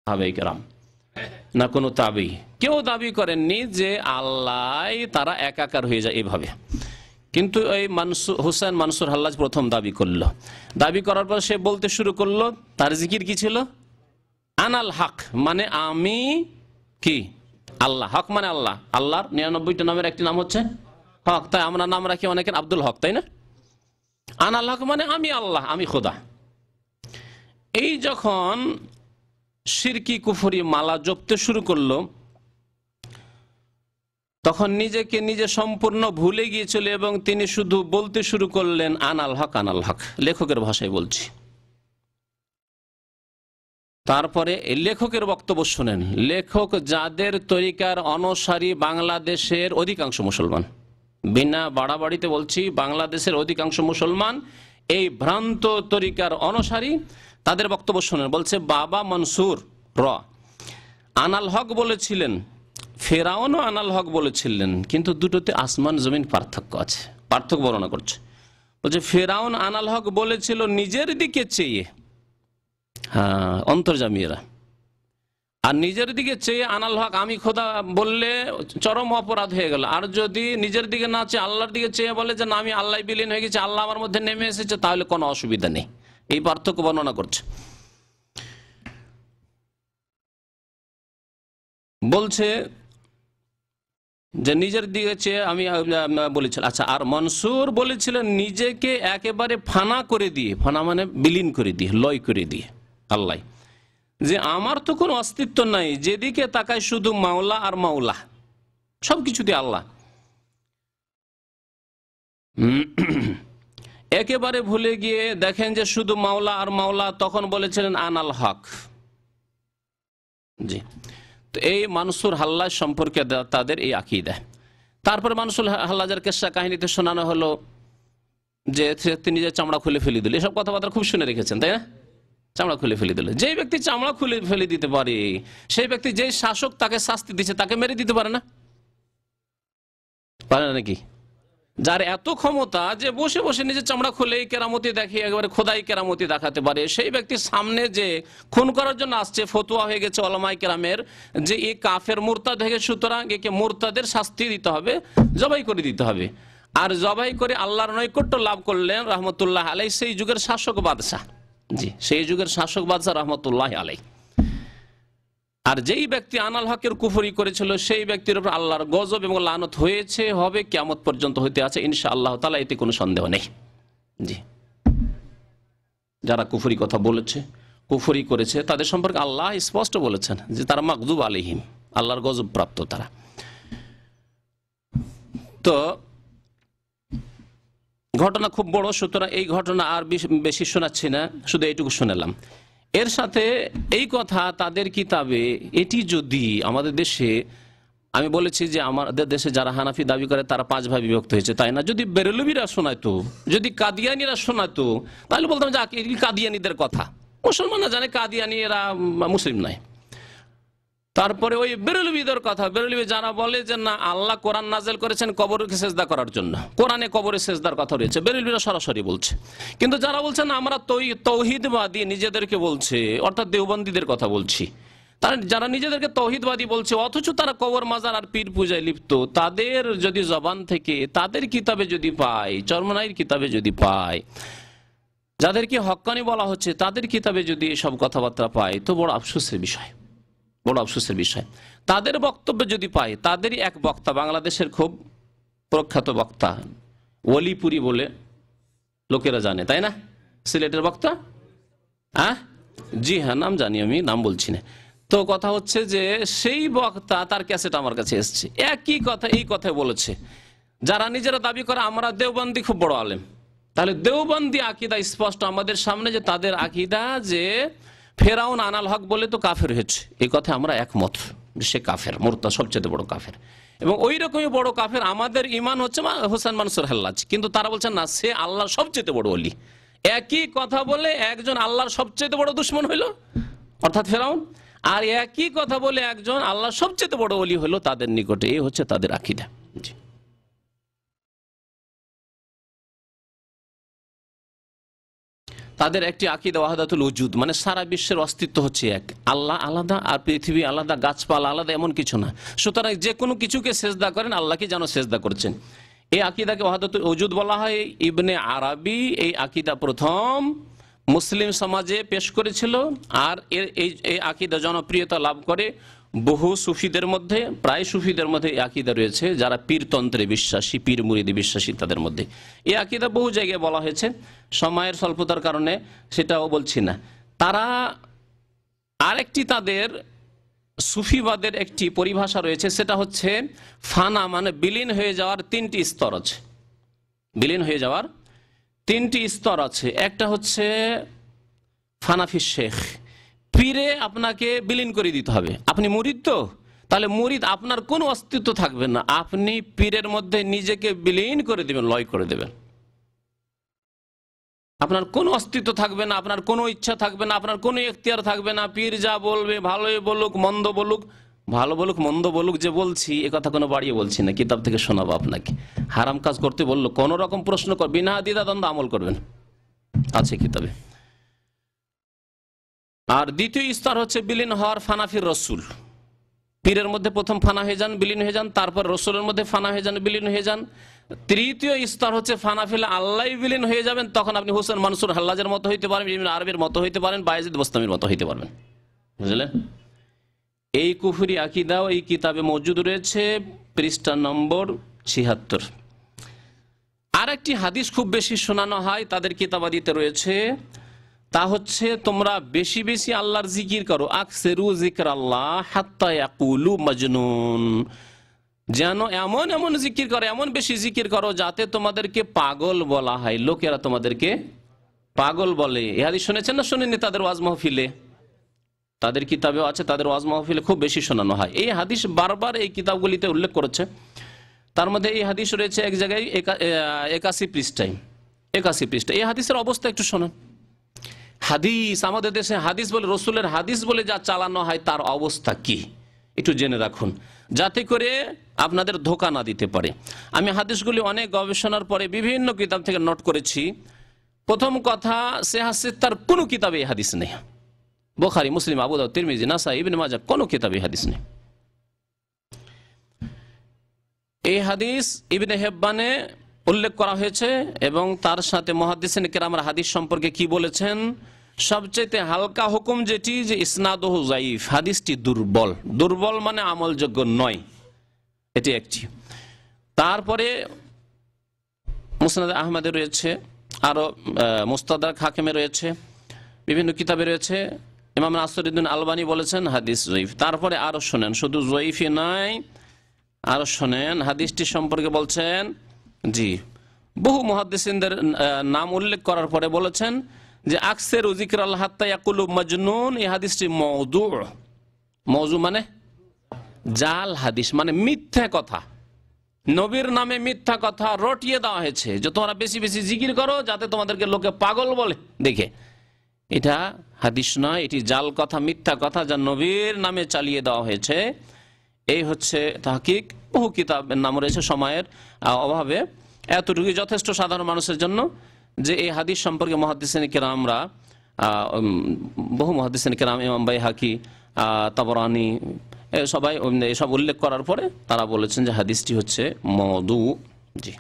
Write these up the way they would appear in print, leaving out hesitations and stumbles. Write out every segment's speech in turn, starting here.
সাহাবায়ে কেরাম না কোনো তাবি, কেউ দাবি করেননি যে আল্লাহ তারা একাকার হয়ে যায় এভাবে। কিন্তু এই হুসাইন মানসুর হাল্লাজ প্রথম দাবি করলো। দাবি করার পর সে বলতে শুরু করলো, তার জিকির কি ছিল? আনাল হক, মানে আমি কি আল্লাহ। হক মানে আল্লাহ, আল্লাহর 99টা নামের একটি নাম হচ্ছে হক। তাই আমরা নাম রাখি অনেকের আব্দুল হক, তাই না? আনাল হক মানে আমি আল্লাহ, আমি খোদা। এই যখন শিরকি কুফরি মালা জপতে শুরু করলো, তখন নিজেকে নিজে সম্পূর্ণ ভুলে গিয়েছিল এবং তিনি শুধু বলতে শুরু করলেন আনাল হক, আনাল হক। লেখকের ভাষায় বলছি। তারপরে লেখকের বক্তব্য শুনেন। লেখক যাদের তরিকার অনুসারী বাংলাদেশের অধিকাংশ মুসলমান, বিনা বাড়াবাড়িতে বলছি, বাংলাদেশের অধিকাংশ মুসলমান এই ভ্রান্ত তরিকার অনুসারী, তাদের বক্তব্য শুনেন। বলছে বাবা মনসুর আনাল হক বলেছিলেন, ফেরাউনও আনাল হক বলেছিলেন, কিন্তু দুটোতে আসমান জমিন পার্থক্য আছে। পার্থক্য বর্ণনা করছে। বলছে ফেরাউন আনাল হক বলেছিল নিজের দিকে চেয়ে, হ্যাঁ অন্তর্জামীরা, আর নিজের দিকে চেয়ে আনাল হক আমি খোদা বললে চরম অপরাধ হয়ে গেল। আর যদি নিজের দিকে না চেয়ে আল্লাহর দিকে চেয়ে বলে যে না আমি আল্লাহ বিলীন হয়ে গেছে, আল্লাহ আমার মধ্যে নেমে এসেছে, তাহলে কোনো অসুবিধা নেই। এই পার্থক্য বর্ণনা করছে। বলছে যে নিজের দিকে চেয়ে আমি বলেছিলাম। আচ্ছা, আর মনসুর বলেছিলেন নিজেকে একেবারে ফানা করে দিয়ে, ফানা মানে বিলীন করে দিয়ে, লয় করে দিয়ে আল্লাহ, যে আমার তো কোনো অস্তিত্ব নাই, যেদিকে তাকায় শুধু মাওলা আর মাওলা, সবকিছুতে আল্লাহ। একেবারে ভুলে গিয়ে দেখেন যে শুধু মাওলা আর মাওলা, তখন বলেছিলেন আনাল হক। জি, তো এই মানসুর হাল্লাজ সম্পর্কে তাদের এই আকীদা। তারপর মানসুর হাল্লাজের কিসসা কাহিনীতে শোনানো হলো যে তিনি যে চামড়া খুলে ফেলে দিল। এসব কথাবার্তা খুব শুনে রেখেছেন, তাই না? চামড়া খুলে ফেলে দিল। যেই ব্যক্তি চামড়া খুলে ফেলে দিতে পারে, সেই ব্যক্তি, যেই শাসক তাকে শাস্তি দিচ্ছে, তাকে মেরে দিতে পারে না? পারে না নাকি? যার এত ক্ষমতা যে বসে বসে নিজের চামড়া খুলে কেরামতি দেখিয়ে একেবারে খোদাই কেরামতি দেখাতে পারে, সেই ব্যক্তির সামনে যে খুন করার জন্য আসছে, ফতোয়া হয়ে গেছে ওলামায়ে কেরামের যে এই কাফের মুরতাদ হয়ে গেছে, সুতরাং একে মুরতাদের শাস্তি দিতে হবে, জবাই করে দিতে হবে। আর জবাই করে আল্লাহর নৈকট্য লাভ করলেন রহমতুল্লাহ আলাই, সেই যুগের শাসক বাদশাহ। জি, সেই যুগের শাসক বাদশাহ রহমতুল্লাহ আলাই। আর যেই ব্যক্তি আনাল হকের কুফরি করেছিল, সেই ব্যক্তির উপর আল্লাহর গজব এবং লানত হয়েছে, হবে, কিয়ামত পর্যন্ত হইতে আছে ইনশাআল্লাহ তাআলা, এতে কোনো সন্দেহ নেই। জি, যারা কুফরি কথা বলেছে, কুফরি করেছে, তাদের সম্পর্কে আল্লাহ স্পষ্ট বলেছেন যে তারা মাগদুব আলাইহিম, আল্লাহর গজব প্রাপ্ত তারা। তো ঘটনা খুব বড়, সুতরাং এই ঘটনা আর বেশি শোনাচ্ছি না, শুধু এইটুকু শোনালাম। এর সাথে এই কথা তাদের কিতাবে, এটি যদি আমাদের দেশে, আমি বলেছি যে আমাদের দেশে যারা হানাফি দাবি করে তারা 5 ভাগে বিভক্ত হয়েছে, তাই না? যদি বেরেলভিরা শোনাতো, যদি কাদিয়ানিরা শোনাতো, তাহলে বলতাম যে কাদিয়ানিদের কথা। মুসলমানরা জানে কাদিয়ানি এরা মুসলিম নয়। তারপরে ওই বেরেলভিদের কথা, বেরেলভি যারা বলে যে না আল্লাহ কোরআন নাজেল করেছেন কবরকে সেজদা করার জন্য, কোরআনে কবরে সেজদার কথা রয়েছে, বেরেলভিরা সরাসরি বলছে। কিন্তু যারা বলছেন আমরা তৌহিদবাদী নিজেদেরকে বলছে, অর্থাৎ দেওবন্দীদের কথা বলছি, তারা যারা নিজেদেরকে তৌহিদবাদী বলছে অথচ তারা কবর মাজার আর পীর পূজায় লিপ্ত, তাদের যদি জবান থেকে, তাদের কিতাবে যদি পাই, চরমনাইয়ের কিতাবে যদি পাই, যাদেরকে হক্কানি বলা হচ্ছে তাদের কিতাবে যদি এসব কথাবার্তা পাই, তো বড় আফসোসের বিষয়, বড় আফসোসের বিষয়। তাদের বক্তব্য যদি পাই, তাদেরই এক বক্তা, বাংলাদেশের খুব প্রখ্যাত বক্তা, ওলিপুরি বলে লোকেরা জানে, তাই না? সিলেটের বক্তা, হ্যাঁ, জি হ্যাঁ, নাম জানি, আমি নাম বলছি না। তো কথা হচ্ছে যে সেই বক্তা, তার ক্যাসেট আমার কাছে এসছে, একই কথা, এই কথা বলেছে। যারা নিজেরা দাবি করে আমরা দেওবন্দি খুব বড় আলেম, তাহলে দেওবন্দি আকীদা স্পষ্ট আমাদের সামনে, যে তাদের আকীদা যে ফেরাউন আনাল হক বলে তো কাফের হয়েছে, এই কথা আমরা একমত, সে কাফের, মুরতাদ, সবচেয়ে বড় কাফের। এবং ওই রকমই বড় কাফের আমাদের ইমান হচ্ছে হুসাইন মানসুর হাল্লাজ, কিন্তু তারা বলছেন না, সে আল্লাহর সবচেয়ে বড় ওলি। একই কথা বলে একজন আল্লাহর সবচেয়ে বড় দুশমন হইল, অর্থাৎ ফেরাউন, আর একই কথা বলে একজন আল্লাহর সবচেয়ে বড় ওলি হলো তাদের নিকটে। এই হচ্ছে তাদের আকীদা। জি, তাদের একটি আকীদা ওয়াহদাতুল ওজুদ, মানে সারা বিশ্বের অস্তিত্ব হচ্ছে এক, আল্লাহ আলাদা আর পৃথিবী আলাদা, গাছপালা আলাদা, এমন কিছু না। সুতরাং যে কোনো কিছুকে সেজদা করেন আল্লাহকে যেন সেজদা করছেন। এই আকীদাকে ওয়াহদাতুল ওজুদ বলা হয়। ইবনে আরবি এই আকীদা প্রথম মুসলিম সমাজে পেশ করেছিল, আর এই আকীদা জনপ্রিয়তা লাভ করে বহু সুফিদের মধ্যে, প্রায় সুফিদের মধ্যে এই আকীদা রয়েছে, যারা পীরতন্ত্রে বিশ্বাসী, পীর মুরিদে বিশ্বাসী, তাদের মধ্যে এই আকীদা বহু জায়গায় বলা হয়েছে। সময়ের স্বল্পতার কারণে সেটাও বলছি না। তারা আরেকটি, তাদের সুফিবাদের একটি পরিভাষা রয়েছে, সেটা হচ্ছে ফানা, মানে বিলীন হয়ে যাওয়ার তিনটি স্তর আছে। বিলীন হয়ে যাওয়ার তিনটি স্তর আছে। একটা হচ্ছে ফানাফি শেখ, পীরে আপনাকে বিলীন করে দিতে হবে। আপনি মুরিদ তো, তাহলে মুরিদ আপনার কোনো অস্তিত্ব থাকবে না, আপনি পীরের মধ্যে নিজেকে বিলীন করে দেবেন, লয় করে দেবেন। আপনার কোনো অস্তিত্ব থাকবে না, আপনার কোনো ইচ্ছা থাকবে না, আপনার কোনো এখতিয়ার থাকবে না। পীর যা বলবে, ভালোই বলুক মন্দ বলুক, ভালো বলুক মন্দ বলুক, যে বলছি এ কথা কোনো বাড়িয়ে বলছি না, কিতাব থেকে শোনাবো আপনাকে। হারাম কাজ করতে বললো কোনো রকম প্রশ্ন কর, বিনা দ্বিধা দ্বন্দ্ব আমল করবেন, আছে কিতাবে। আর দ্বিতীয় স্তর হচ্ছে বিলীন হওয়ার ফানাফির রসুল। পীরের মধ্যে প্রথম ফানা হয়ে যান, বিলীন হয়ে যান, তারপর রসুলের মধ্যে ফানা হয়ে যান, বিলীন হয়ে যান। তৃতীয় স্তর হচ্ছে ফানাফিল আল্লাহ বিলীন হয়ে যাবেন, তখন আপনি হোসেন মানসুর হাল্লাজের মতো হইতে পারেন, ইবনে আরবির মতো হইতে পারেন, বায়েজিদ বোস্তামির মতো হইতে পারবেন। বুঝলেন? এই কুফরি আকীদাও এই কিতাবে মওজুদ রয়েছে, পৃষ্ঠা নম্বর ৭৬। আর একটি হাদিস খুব বেশি শোনানো হয়, তাদের কিতাবাদিতে রয়েছে, তা হচ্ছে তোমরা বেশি বেশি আল্লাহর জিকির করো, আকসিরু যিকরাল্লাহ হাত্তা ইয়াকুলু মাজনুন, যেন এমন এমন জিকির করো, এমন বেশি জিকির করো যাতে তোমাদেরকে পাগল বলা হয়, লোকেরা তোমাদেরকে পাগল বলে। এই হাদিস শুনেছেন না শুনেননি? তাদের ওয়াজ মাহফিলে, তাদের কিতাবেও আছে, তাদের ওয়াজ মাহফিলে খুব বেশি শোনানো হয়। এই হাদিস বারবার এই কিতাবগুলিতে উল্লেখ করেছে। তার মধ্যে এই হাদিস রয়েছে এক জায়গায় ৮১ পৃষ্ঠায়, ৮১ পৃষ্ঠা। এই হাদিসের অবস্থা একটু শোনেন। হাদিস, আমাদের দেশে হাদিস বলে, রসুলের হাদিস বলে যা চালানো হয়, তার অবস্থা কি একটু জেনে রাখুন, যাতে করে আপনাদের ধোঁকা না দিতে পারে। আমি হাদিসগুলি অনেক গবেষণার পরে বিভিন্ন কিতাব থেকে নোট করেছি। প্রথম কথা, সিহাহ-সিত্তার কোনো কিতাবে এই হাদিস নেই। বুখারী, মুসলিম, আবু দাউদ, তিরমিজি, নাসাই, ইবনে মাজাহ, কোনো কিতাবে এই হাদিস নেই। এই হাদিস ইবনে হিব্বানে উল্লেখ করা হয়েছে, এবং তার সাথে মুহাদ্দিসিন কেরামের হাদিস সম্পর্কে কি বলেছেন, সবচেয়ে হালকা হুকুম যেটি, যে ইসনাদুহু যায়ীফ, হাদিসটি দুর্বল। দুর্বল মানে আমলযোগ্য নয়, এটি একটি। তারপরে মুসনাদ আহমদে রয়েছে, আরো মুস্তাদরাক হাকিমে রয়েছে, বিভিন্ন কিতাবে রয়েছে। ইমাম নাসিরউদ্দিন আলবানী বলেছেন হাদিস যায়ীফ। তারপরে আরো শোনেন, শুধু যায়ীফই নয়, আরো শোনেন, হাদিসটি সম্পর্কে বলছেন, জি, বহু মুহাদ্দিসিনদের নাম উল্লেখ করার পরে বলেছেন যে আকসিরু যিকরাল্লাহ হাত্তা ইয়াকুলু মাজনুন, এই হাদিসটি মওদু। মওদু মানে জাল হাদিস, মানে মিথ্যা কথা, নবীর নামে মিথ্যা কথা রটিয়ে দেওয়া হয়েছে, যে তোমরা বেশি বেশি জিকির করো যাতে তোমাদেরকে লোকে পাগল বলে দেখে। এটা হাদিস নয়, এটি জাল কথা, মিথ্যা কথা, যা নবীর নামে চালিয়ে দেওয়া হয়েছে। এই হচ্ছে তাহকিক। বহু কিতাবের নাম রয়েছে, সময়ের অভাবে এতটুকু যথেষ্ট সাধারণ মানুষের জন্য, যে এই হাদিস সম্পর্কে মুহাদ্দিসিন কেরামরা, বহু মুহাদ্দিসিন কেরাম, ইমাম বাইহাকি, তাবরানি, সবাই এসব উল্লেখ করার পরে তারা বলেছেন যে হাদিসটি হচ্ছে মওদু। জি,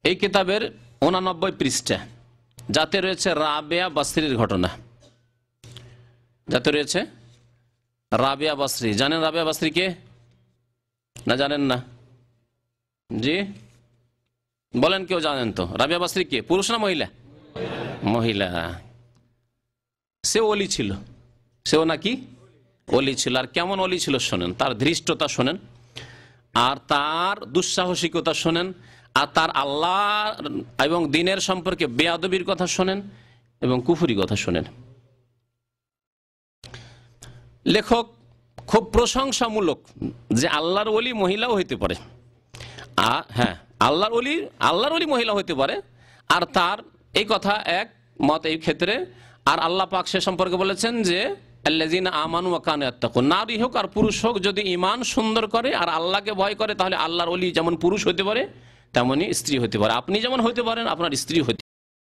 এই কিতাবের 89 পৃষ্ঠা, যাতে রয়েছে রাবেয়া বাসরির ঘটনা, যাতে রয়েছে রাবেয়া বাসরি। জানেন রাবেয়া বাসরি কে? না জানেন না? জি বলেন, কেউ জানেন তো? রাবেয়া বাসরি কে, পুরুষ না মহিলা? মহিলা। সে ওলি ছিল, সেও নাকি ওলি ছিল। আর কেমন ওলি ছিল শোনেন, তার ধৃষ্টতা শোনেন, আর তার দুঃসাহসিকতা শোনেন, আর তার আল্লাহ এবং দিনের সম্পর্কে বেয়াদবির কথা শোনেন, এবং কুফরি কথা শোনেন। লেখক খুব প্রশংসামূলক যে আল্লাহর ওলি মহিলাও হইতে পারে, হ্যাঁ, আল্লাহর ওলি মহিলা হইতে পারে। আর তার এই কথা এক মত এই ক্ষেত্রে। আর আল্লাহ পাক সে সম্পর্কে বলেছেন যে আল্লাযীনা আমানু ওয়া কানু ইয়াত্তাকুন, নারী হোক আর পুরুষ হোক যদি ঈমান সুন্দর করে আর আল্লাহকে ভয় করে তাহলে আল্লাহর ওলি যেমন পুরুষ হতে পারে তেমনি স্ত্রী হতে পারে। আপনি যেমন হতে পারেন আপনার স্ত্রী হতে